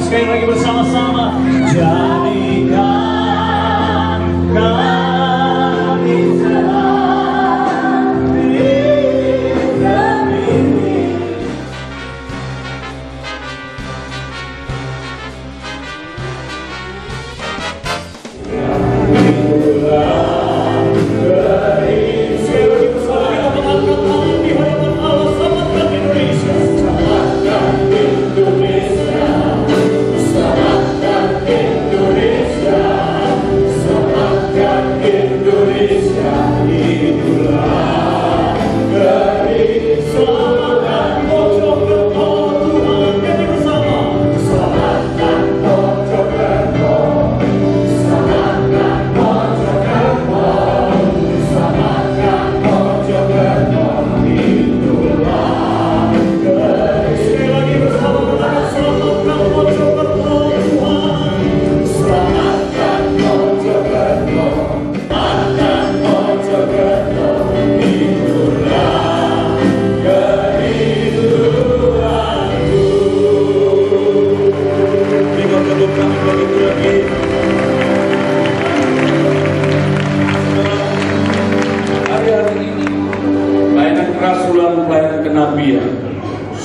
Sekali lagi bersama-sama, jadikan kami seperti ini.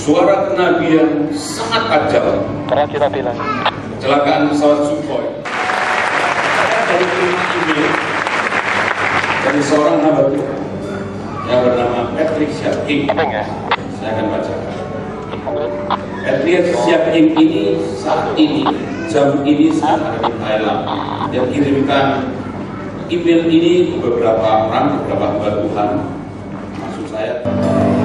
Suara kenabian sangat tajam. Karena kita bilang Kecelakaan pesawat Sukhoi. Dari terima email dari seorang hamba Tuhan yang bernama Patrick Siaking. ya? Saya akan bacakan. Patrick Siaking ini saat ini, jam ini sedang ada di Thailand. Dia kirimkan email ini ke beberapa orang, beberapa hamba Tuhan. Maksud saya, Amen.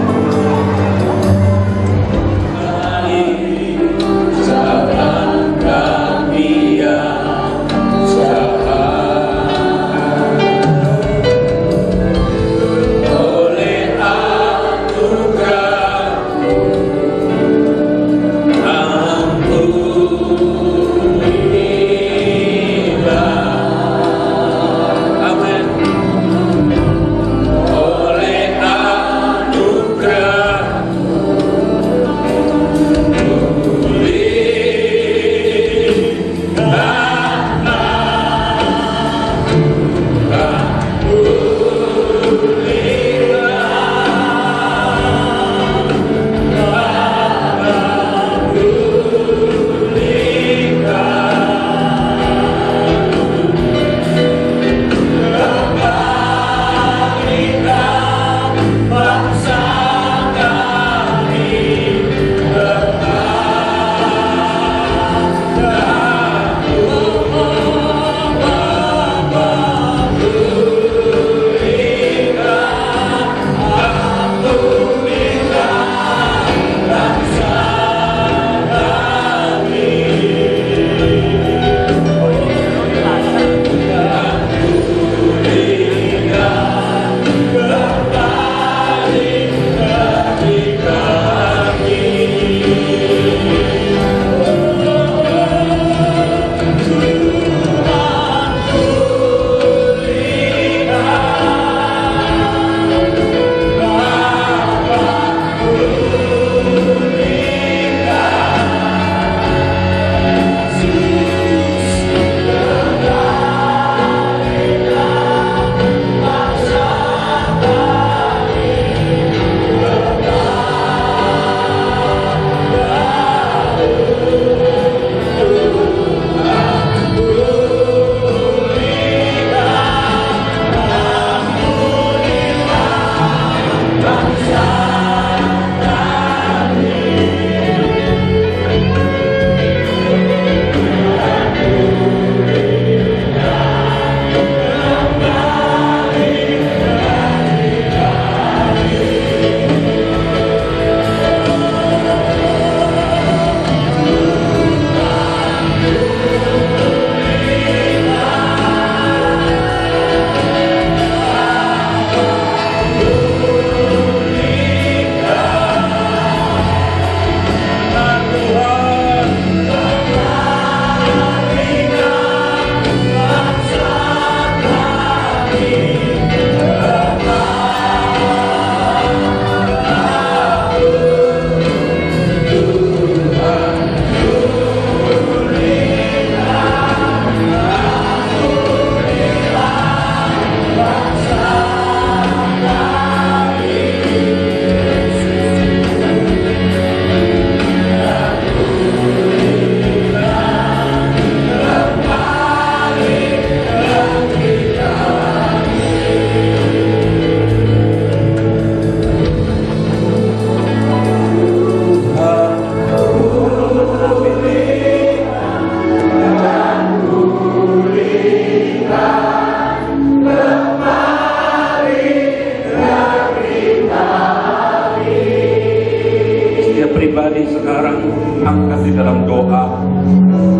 pribadi sekarang angkat di dalam doa.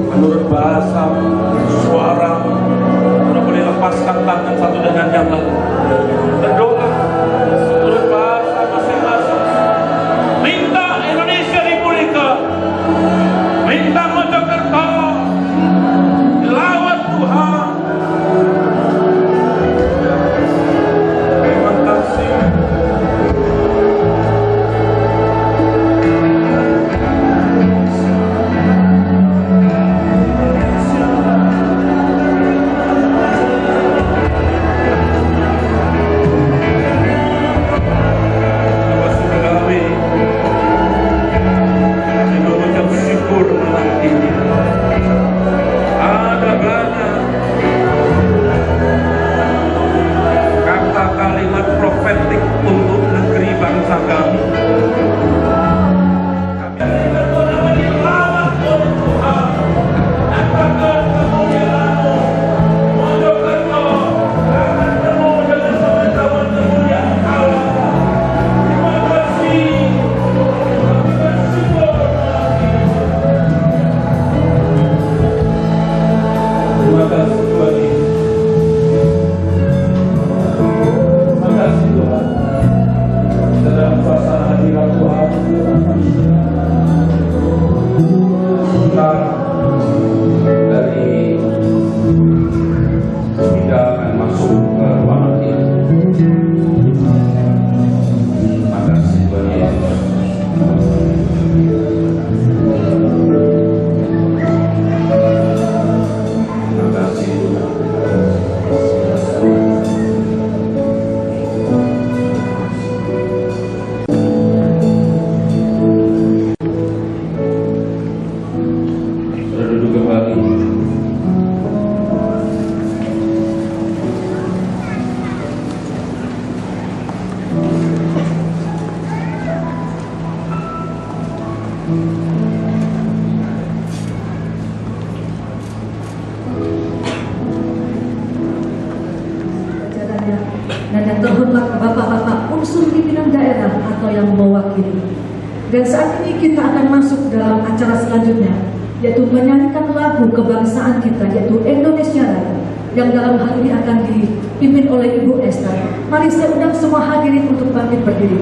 Menurut bahasa, suara, sudah boleh lepaskan tangan satu dengan yang lain. Berdoa menurut bahasa masing-masing. Minta Indonesia dipulihkan. Minta Mojokerto dilawat Tuhan. Terima kasih. Dan yang terhormat Bapak-Bapak unsur pimpinan daerah atau yang mewakili. Dan saat ini kita akan masuk dalam acara selanjutnya, yaitu menyanyikan lagu kebangsaan kita, yaitu Indonesia Raya, yang dalam hal ini akan dipimpin oleh Ibu Esther. Mari saya undang semua hadirin untuk bangkit berdiri.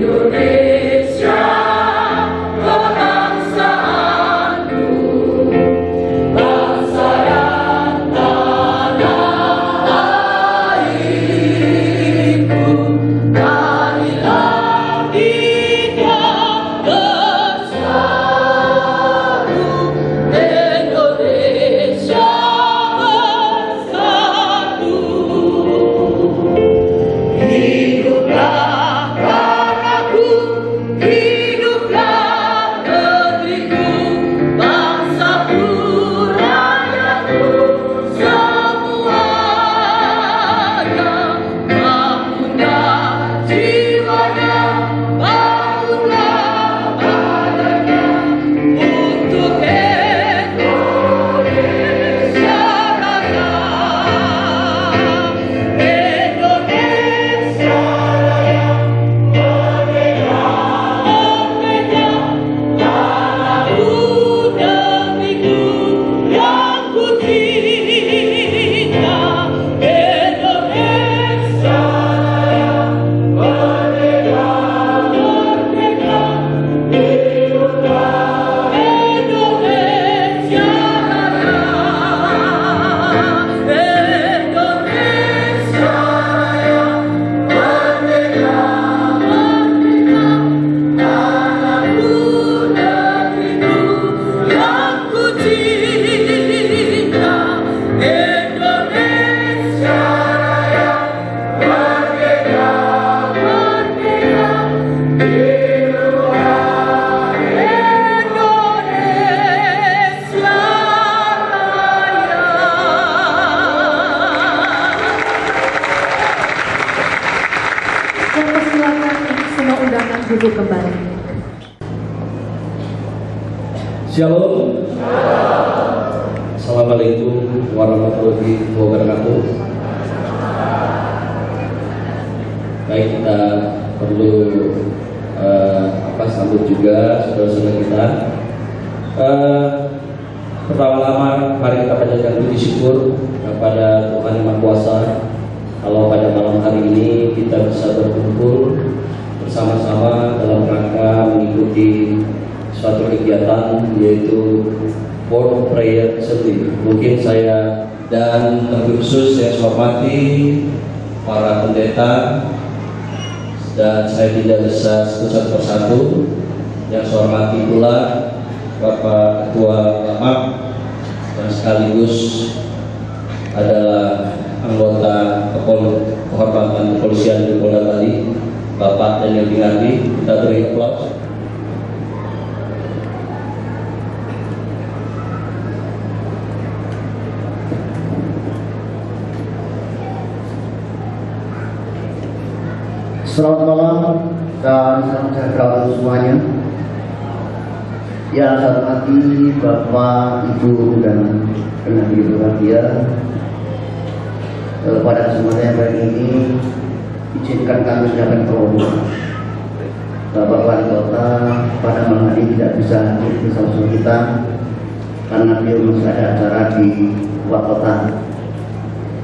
Indonesia, bangsa duduk kembali. Shalom. Assalamualaikum warahmatullahi wabarakatuh. Baik, kita perlu sambut juga saudara-saudara kita. Pertama-tama mari kita panjatkan puji syukur kepada Tuhan Yang Maha Kuasa. Kalau pada malam hari ini kita bisa berkumpul bersama-sama dalam rangka mengikuti suatu kegiatan yaitu Board of Prayer Assembly. Mungkin saya dan lebih khusus saya hormati para pendeta dan saya tidak bisa satu persatu. Yang saya hormati pula Bapak Ketua Bapak dan sekaligus adalah anggota kehormatan kepolisian di Polda Bali, Bapak Daniel Binardi. Kita beri aplaus. Selamat malam dan salam sejahtera untuk semuanya. Yang saya hormati Bapak, Ibu dan rekan berbahagia, pada kesempatan yang baik ini izinkan kami menyampaikan permohonan. Bapak Wali Kota pada malam hari tidak bisa hadir bersama kita karena beliau masih ada acara di luar kota,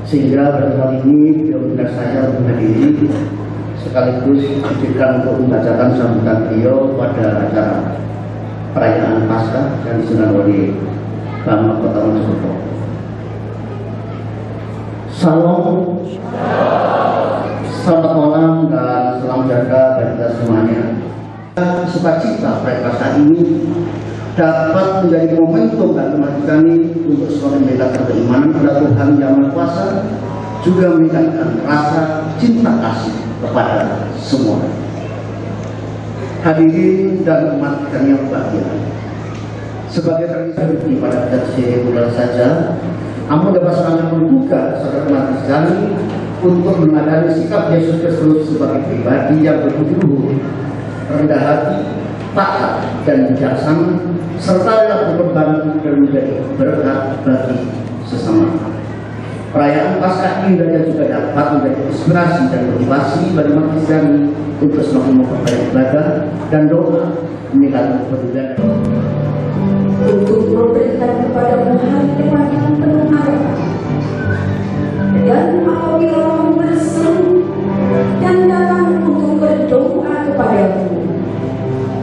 sehingga pada malam ini beliau mengundang saya untuk menghadiri sekaligus izinkan untuk membacakan sambutan beliau pada acara perayaan Paskah yang diselenggarakan oleh Bama Kota Mojokerto. Salam, selamat malam dan salam jaga bagi kita semuanya. Sukacita perayaan Paskah ini dapat menjadi momentum bagi umat kami untuk semakin meningkatkan keimanan pada Tuhan Yang Maha Kuasa, juga meningkatkan rasa cinta kasih kepada semua. Hadirin dan umat kami yang berbahagia, sebagai tradisi pada tradisi bulan saja, namun dapat sangat membuka saudara umat kami untuk mengadani sikap Yesus Kristus sebagai pribadi yang berbudi luhur, rendah hati, taat dan bijaksana, serta yang berkorban dan menjadi berkat bagi sesama. Perayaan Paskah ini juga dapat menjadi inspirasi dan motivasi bagi umat Kristiani untuk semakin memperbaiki ibadah dan doa meningkatkan kepedulian Untuk memberikan kepada Tuhan Tuhan yang penuh harapan. Dan apabila kamu berseru dan datang untuk berdoa kepadaku,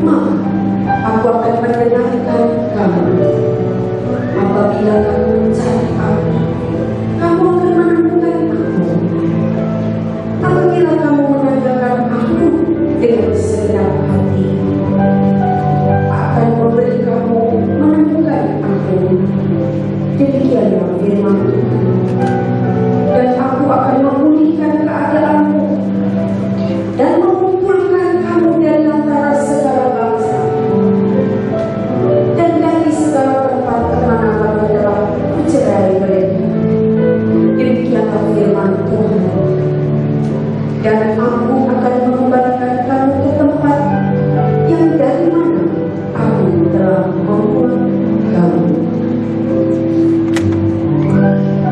maka aku akan mendengarkan kamu. Apabila kamu mencari aku, kamu akan menemukan aku. Apabila kamu mengandalkan aku dengan segenap hati, akan memberi kamu menemukan aku. Demikianlah firman Tuhan. Dan aku akan memulihkan keadaanmu dan mengumpulkan kamu dari antara segala bangsa dan dari segala tempat kemana kamu telah kucerai mereka. Demikianlah firman Tuhan. Dan aku akan mengembalikan kamu ke tempat yang dari mana aku telah membuang kamu. Aku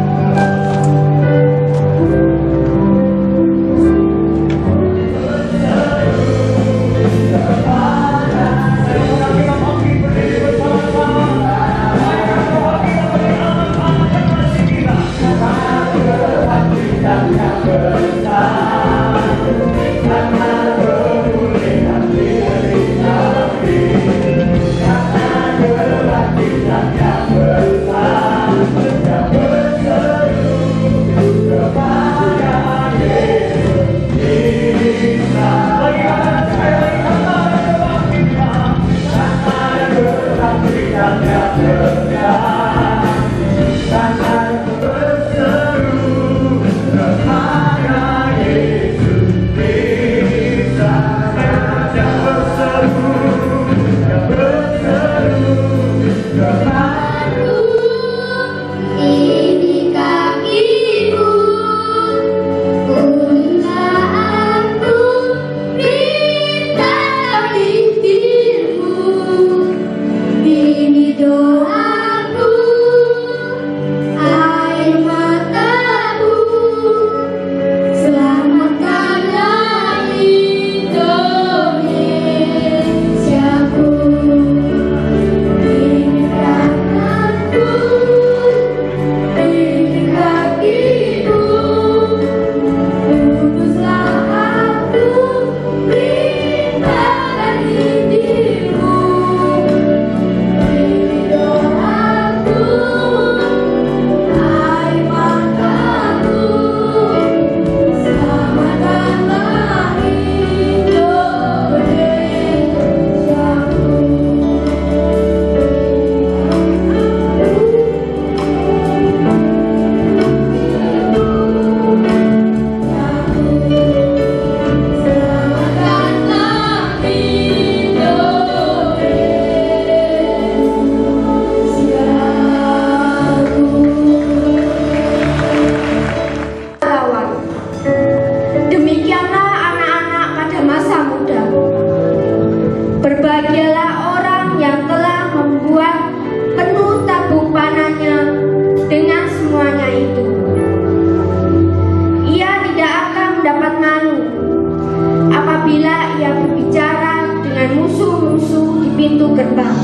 pintu gerbang.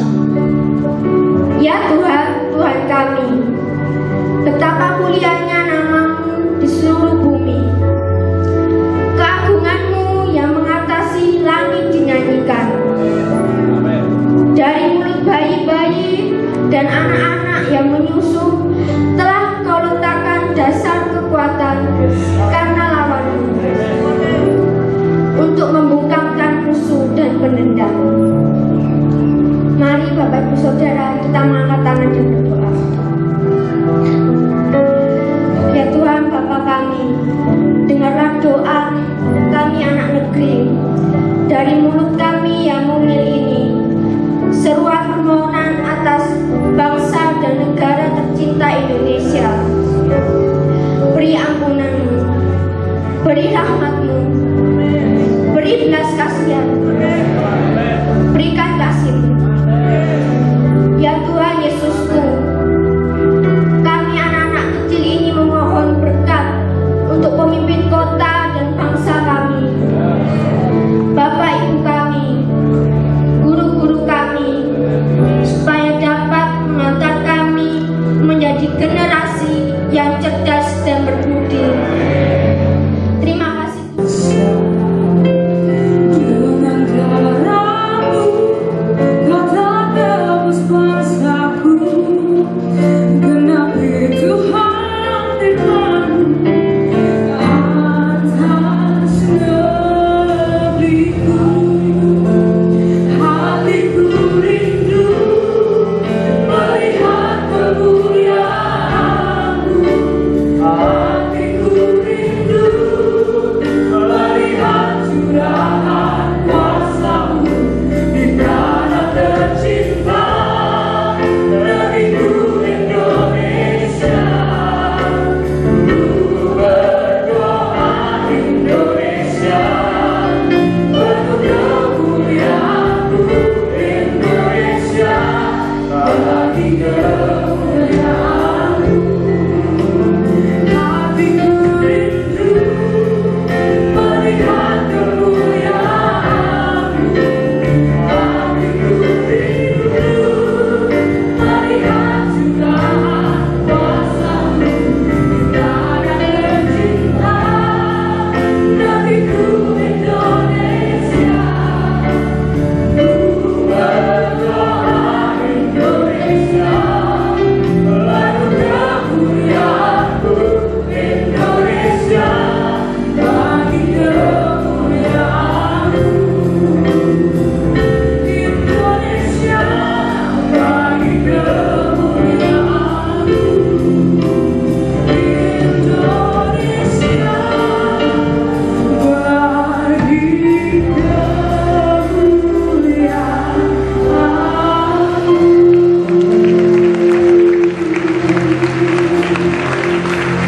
Ya Tuhan, Tuhan kami, betapa mulianya nama-Mu di seluruh bumi. Keagungan-Mu yang mengatasi langit dinyanyikan. Dari mulut bayi-bayi dan anak-anak yang menyusu telah Kau letakkan dasar kekuatan karena lawan-Mu, untuk membungkamkan musuh dan penendang. Mari Bapak Ibu Saudara, kita mengangkat tangan dan berdoa. Ya Tuhan Bapa kami, dengarlah doa kami anak negeri. Dari mulut kami yang mungil ini, seruan permohonan atas bangsa dan negara tercinta Indonesia. Beri ampunan-Mu, beri rahmat-Mu, beri belas kasihan, berikan kasih-Mu. Ya Tuhan Yesusku, kami anak-anak kecil ini memohon berkat untuk pemimpin kota dan bangsa kami, Bapak Ibu kami, guru-guru kami, supaya dapat mengantar kami menjadi generasi yang cerdas dan berbudi. Terima kasih.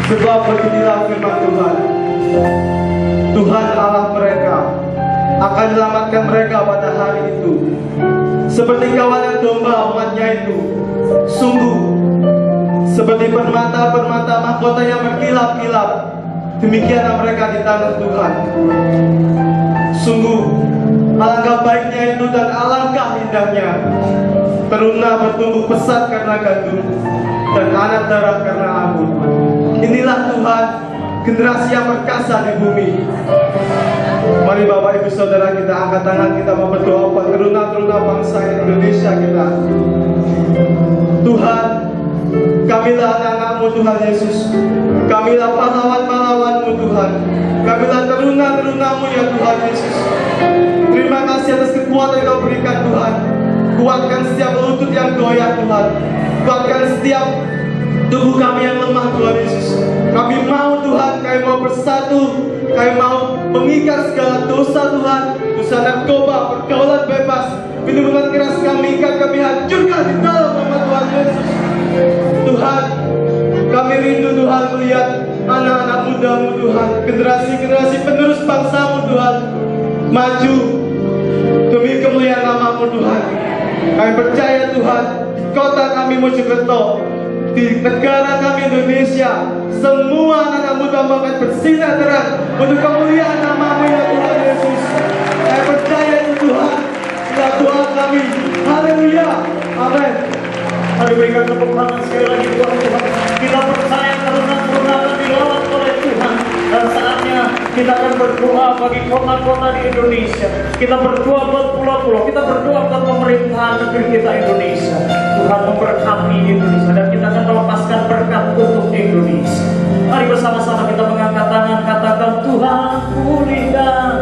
Sebab beginilah firman Tuhan, Tuhan Allah mereka akan menyelamatkan mereka pada hari itu, seperti kawanan domba umatnya itu. Sungguh seperti permata-permata mahkota yang berkilap-kilap, demikianlah mereka di tangan Tuhan. Sungguh alangkah baiknya itu dan alangkah indahnya teruna bertumbuh pesat karena gandum dan anak darah karena anggur. Inilah Tuhan, generasi yang perkasa di bumi. Mari Bapak Ibu Saudara, kita angkat tangan, kita mau berdoa buat teruna-teruna bangsa Indonesia kita. Tuhan, Kamilah anak-anak-Mu Tuhan Yesus. Kamilah pahlawan-pahlawan-Mu Tuhan. Kamilah teruna-teruna-Mu ya Tuhan Yesus. Terima kasih atas kekuatan yang Kau berikan Tuhan. Kuatkan setiap lutut yang goyah Tuhan. Kuatkan setiap tubuh kami yang lemah Tuhan Yesus. Kami mau Tuhan, kami mau bersatu. Kami mau mengikat segala dosa Tuhan. Dosa narkoba, pergaulan bebas, minuman keras kami ikat, kami hancurkan di dalam nama Tuhan Yesus. Tuhan, kami rindu Tuhan melihat anak-anak muda-Mu Tuhan, generasi-generasi penerus bangsa-Mu Tuhan maju demi kemuliaan nama-Mu Tuhan. Kami percaya Tuhan, di kota kami Mojokerto, di negara kami Indonesia, semua anak-anak muda-Mu akan bersinar terang untuk kemuliaan nama-Mu ya Tuhan Yesus. Kami percaya itu Tuhan. Inilah doa kami. Haleluya. Amin. Mari berikan tepuk tangan sekali lagi buat Tuhan. Kita percaya teruna-teruna akan dilawat oleh Tuhan. Dan saatnya kita akan berdoa bagi kota-kota di Indonesia. Kita berdoa buat pulau-pulau. Kita berdoa buat pemerintahan negeri kita Indonesia. Tuhan memberkati Indonesia dan kita akan melepaskan berkat untuk Indonesia. Mari bersama-sama kita mengangkat tangan, katakan Tuhan pulihkan.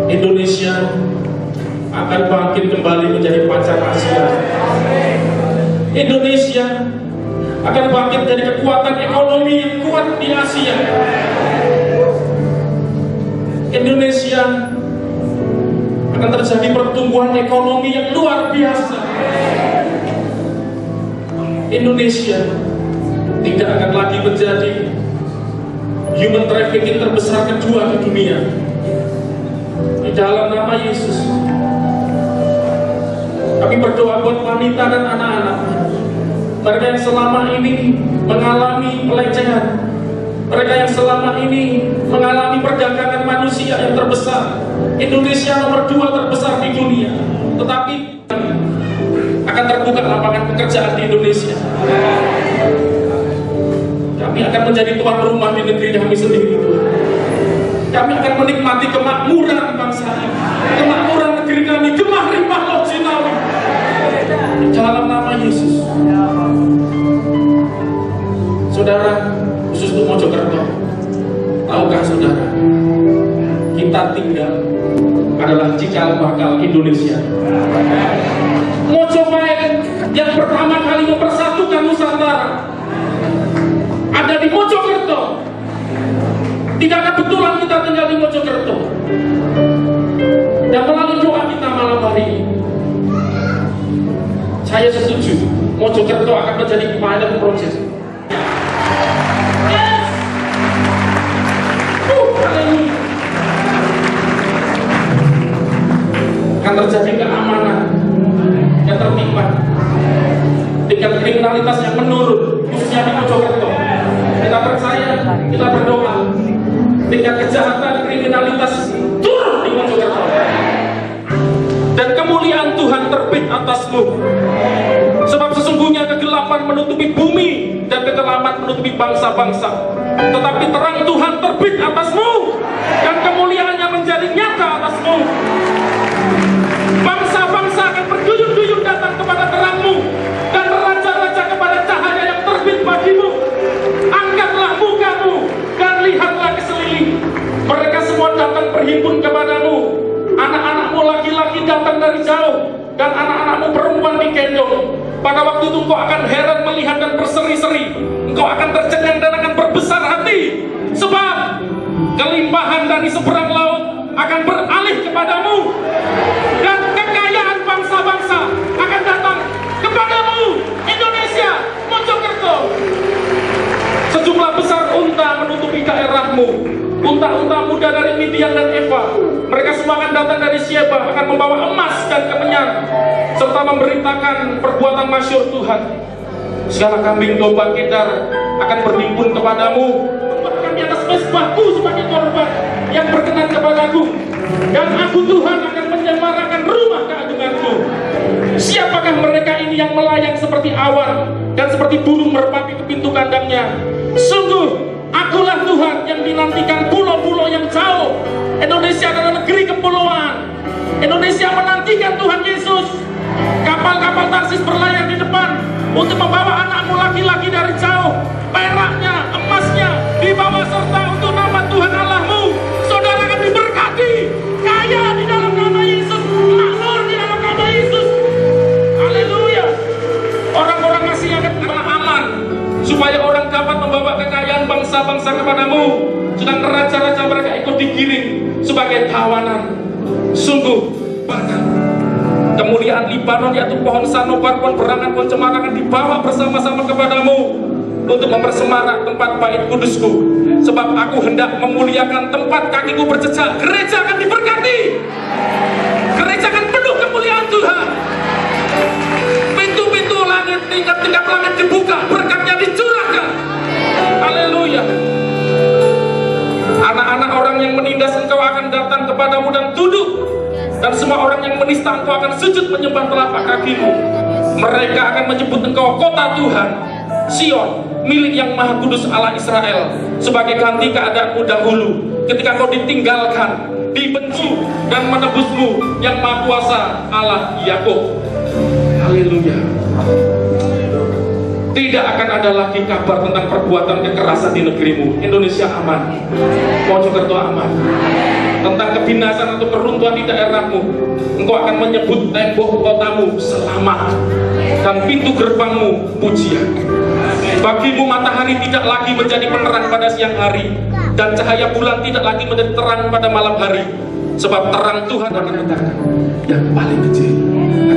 Indonesia akan bangkit kembali menjadi pacar Asia. Indonesia akan bangkit dari kekuatan ekonomi yang kuat di Asia. Indonesia akan terjadi pertumbuhan ekonomi yang luar biasa. Indonesia tidak akan lagi menjadi human trafficking terbesar kedua di dunia. Di dalam nama Yesus, kami berdoa buat wanita dan anak-anak, mereka yang selama ini mengalami pelecehan, mereka yang selama ini mengalami perdagangan manusia yang terbesar. Indonesia nomor 2 terbesar di dunia, tetapi akan terbuka lapangan pekerjaan di Indonesia. Kami akan menjadi tuan rumah di negeri kami sendiri. Kami akan menikmati kemakmuran bangsa ini, kemakmuran negeri kami, Gemah Limpah Laut Jinawi. Di dalam nama Yesus. Saudara, khusus untuk Mojokerto, tahukah saudara, kita tinggal adalah cikal bakal Indonesia. Mojopahit yang pertama kali mempersatukan Nusantara ada di Mojokerto. Tidak kebetulan kita tinggal di Mojokerto. Dan melalui doa kita malam hari ini, saya setuju Mojokerto akan menjadi pilot project. Yes! Haleluya. akan terjadi keamanan yang tertimpa, tingkat kriminalitas yang menurun, khususnya di Mojokerto. Kita percaya, kita berdoa, tingkat kejahatan kriminalitas turun di Mojokerto, dan kemuliaan Tuhan terbit atasmu. Sebab sesungguhnya kegelapan menutupi bumi dan kekelaman menutupi bangsa-bangsa, tetapi terang Tuhan terbit atasmu dan kemuliaannya menjadi nyata atasmu. Bangsa-bangsa akan berduyun-duyun datang kepada terangmu, dan raja-raja kepada cahaya yang terbit bagimu. Angkatlah mukamu dan lihatlah ke sekeliling. Mereka semua datang berhimpun kepadamu. Anak-anakmu laki-laki datang dari jauh, dan anak-anakmu perempuan digendong. Pada waktu itu engkau akan heran melihat dan berseri-seri. Engkau akan tercengang dan akan berbesar hati, sebab kelimpahan dari seberang laut akan beralih kepadamu, dan kekayaan bangsa-bangsa akan datang kepadamu. Indonesia, Mojokerto. Sejumlah besar unta menutupi daerahmu, unta-unta muda dari Midian dan Eva. Mereka semua akan datang dari Sheba, akan membawa emas dan kemenyan, serta memberitakan perbuatan masyhur Tuhan. Segala kambing domba Kedar akan berhimpun kepadamu, mempersembahkan di atas mezbahku sebagai korban yang berkenan kepadaku, dan aku Tuhan akan menyemarakan rumah keagunganku. Siapakah mereka ini yang melayang seperti awan dan seperti burung merpati ke pintu kandangnya? Sungguh akulah Tuhan yang dinantikan pulau-pulau yang jauh. Indonesia adalah negeri kepulauan. Indonesia menantikan Tuhan Yesus. Kapal-kapal Tarsis berlayar di depan untuk membawa anakmu laki-laki dari jauh. Peraknya, emasnya dibawa serta untuk nama Tuhan Allahmu. Saudara akan diberkati, kaya di dalam nama Yesus, makmur di dalam nama Yesus. Haleluya. Orang-orang asing akan aman, supaya orang dapat membawa kekayaan bangsa-bangsa kepadamu, sedang raja-raja mereka ikut digiring sebagai tawanan. Sungguh bahkan kemuliaan Libanon, yaitu pohon sanobar, pohon berangan, pohon cemara akan dibawa bersama-sama kepadamu untuk mempersemarak tempat bait kudusku. Sebab aku hendak memuliakan tempat kakiku berjejak. Gereja akan diberkati, gereja akan penuh kemuliaan Tuhan. Pintu-pintu langit, tingkat-tingkat langit dibuka, berkatnya dicurahkan. Haleluya. Anak-anak orang yang menindas engkau akan datang kepadamu dan duduk, dan semua orang yang menista engkau akan sujud menyembah telapak kakimu. Mereka akan menyebut engkau kota Tuhan, Sion, milik yang maha kudus Allah Israel, sebagai ganti keadaanmu dahulu, ketika kau ditinggalkan, dibenci, dan menebusmu yang maha kuasa Allah Yakub. Haleluya. Tidak akan ada lagi kabar tentang perbuatan kekerasan di negerimu. Indonesia aman, Mojokerto aman. Tentang kebinasan atau keruntuhan di daerahmu, engkau akan menyebut tembok kotamu selamat, dan pintu gerbangmu pujian. Bagimu matahari tidak lagi menjadi penerang pada siang hari, dan cahaya bulan tidak lagi menjadi terang pada malam hari. Sebab terang Tuhan akan datang. Yang paling kecil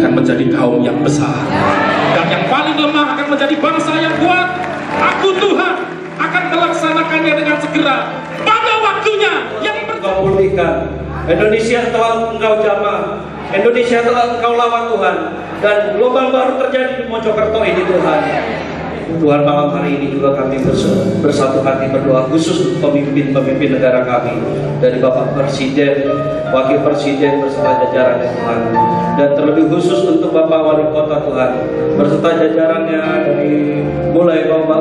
akan menjadi kaum yang besar, dan yang paling lemah akan menjadi bangsa yang kuat. Aku Tuhan akan melaksanakannya dengan segera pada waktunya yang Engkau pulihkan. Indonesia telah engkau jamah, Indonesia telah engkau lawan Tuhan, dan gelombang baru terjadi di Mojokerto ini Tuhan. Tuhan, malam hari ini juga kami bersatu hati berdoa khusus untuk pemimpin-pemimpin negara kami, dari Bapak Presiden, Wakil Presiden beserta jajarannya Tuhan, dan terlebih khusus untuk Bapak Wali Kota Tuhan beserta jajarannya, dari mulai Bapak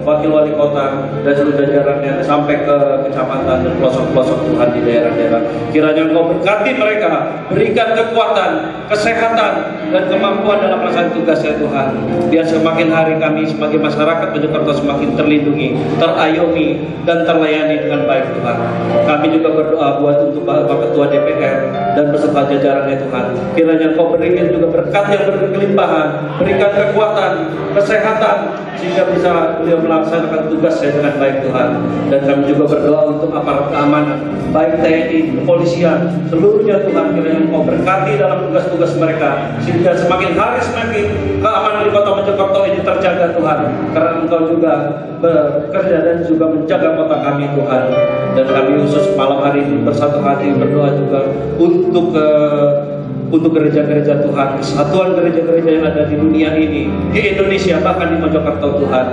Wakil Wali Kota dan seluruh jajarannya sampai ke kecamatan dan pelosok-pelosok Tuhan di daerah-daerah. Kiranya Engkau berkati mereka, berikan kekuatan, kesehatan, dan kemampuan dalam melaksanakan tugasnya Tuhan. Biar semakin hari kami sebagai masyarakat Mojokerto semakin terlindungi, terayomi, dan terlayani dengan baik Tuhan. Kami juga berdoa buat untuk Bapak Ketua DPR dan beserta jajarannya Tuhan. Kiranya Engkau berikan juga berkat yang berkelimpahan, berikan kekuatan, kesehatan, sehingga bisa beliau melaksanakan tugasnya dengan baik Tuhan. Dan kami juga berdoa untuk aparat keamanan, baik TNI, kepolisian, seluruhnya Tuhan. Kiranya Engkau berkati dalam tugas-tugas mereka, sehingga semakin hari semakin keamanan di kota Mojokerto ini terjaga Tuhan, karena Engkau juga bekerja dan juga menjaga kota kami Tuhan. Dan kami khusus malam hari ini bersatu hati berdoa juga untuk untuk gereja-gereja Tuhan, kesatuan gereja-gereja yang ada di dunia ini, di Indonesia, bahkan di Mojokerto Tuhan.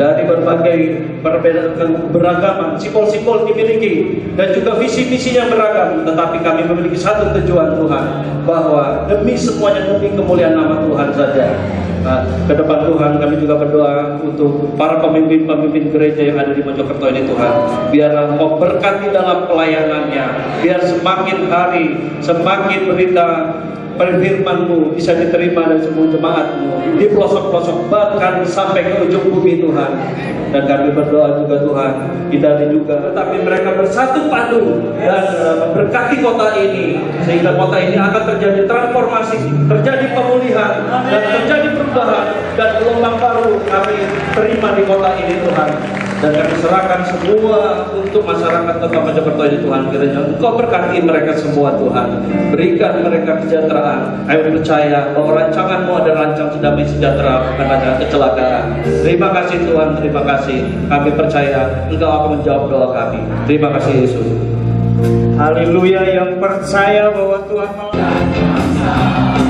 Dari berbagai perbedaan keberagaman, sipol-sipol dimiliki, dan juga visi-misi yang beragam, tetapi kami memiliki satu tujuan Tuhan, bahwa demi semuanya, demi kemuliaan nama Tuhan saja. Nah, ke depan Tuhan kami juga berdoa untuk para pemimpin-pemimpin gereja yang ada di Mojokerto ini Tuhan, biarlah Engkau berkati dalam pelayanannya, biar semakin hari semakin berita firman-Mu bisa diterima dari semua jemaat-Mu di pelosok-pelosok bahkan sampai ke ujung bumi Tuhan. Dan kami berdoa juga Tuhan, Hindari juga tetapi mereka bersatu padu dan memberkati kota ini, sehingga kota ini akan terjadi transformasi, terjadi pemulihan, dan terjadi perubahan, dan gelombang baru kami terima di kota ini Tuhan. Dan kami serahkan semua untuk masyarakat kota Mojokerto ini Tuhan, kiranya Engkau berkati mereka semua Tuhan, berikan mereka kesejahteraan. Kami percaya bahwa rancangan-Mu adalah rancang damai sejahtera, bukan rancangan kecelakaan. Terima kasih Tuhan, terima kasih. Kami percaya Engkau akan menjawab doa kami. Terima kasih Yesus. Haleluya, yang percaya bahwa Tuhan mau. Haleluya.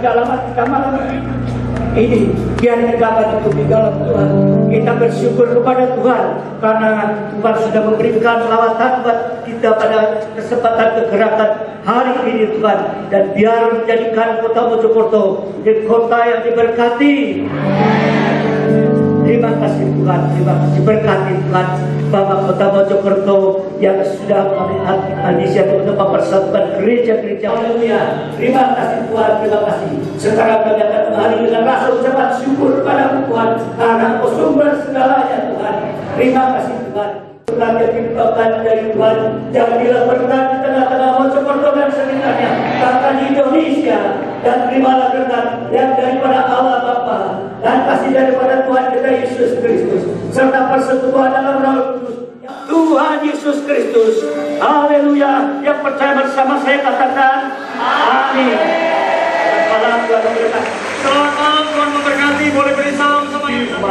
kedalaman kita malam ini, biar kita dapat untuk di dalam Tuhan. Kita bersyukur kepada Tuhan karena Tuhan sudah memberikan lawatan buat kita pada kesempatan kegerakan hari ini Tuhan, dan biar menjadikan kota Mojokerto menjadi kota yang diberkati. Terima kasih Tuhan, terima kasih, berkati Tuhan Bapak Kota Mojokerto yang sudah mengambil inisiatif untuk mempersatukan gereja-gereja. Haleluya. Terima kasih Tuhan, terima kasih. Sekarang kami akan mengalami dengan rasa ucapan syukur kepada Tuhan karena Engkau sumber segalanya Tuhan. Terima kasih Tuhan. Tuhan yang dilimpahkan dari Tuhan, jadilah berkat di tengah-tengah Mojokerto dan sekitarnya, bahkan di Indonesia, dan terimalah berkat yang daripada Allah Bapa dan kasih daripada Tuhan kita Yesus Kristus serta persekutuan dalam Roh Kudus Tuhan Yesus Kristus. Haleluya. Yang percaya bersama saya katakan amin. Selamat malam, Tuhan memberkati. Selamat malam, Tuhan memberkati. Boleh beri salam sama Yesus.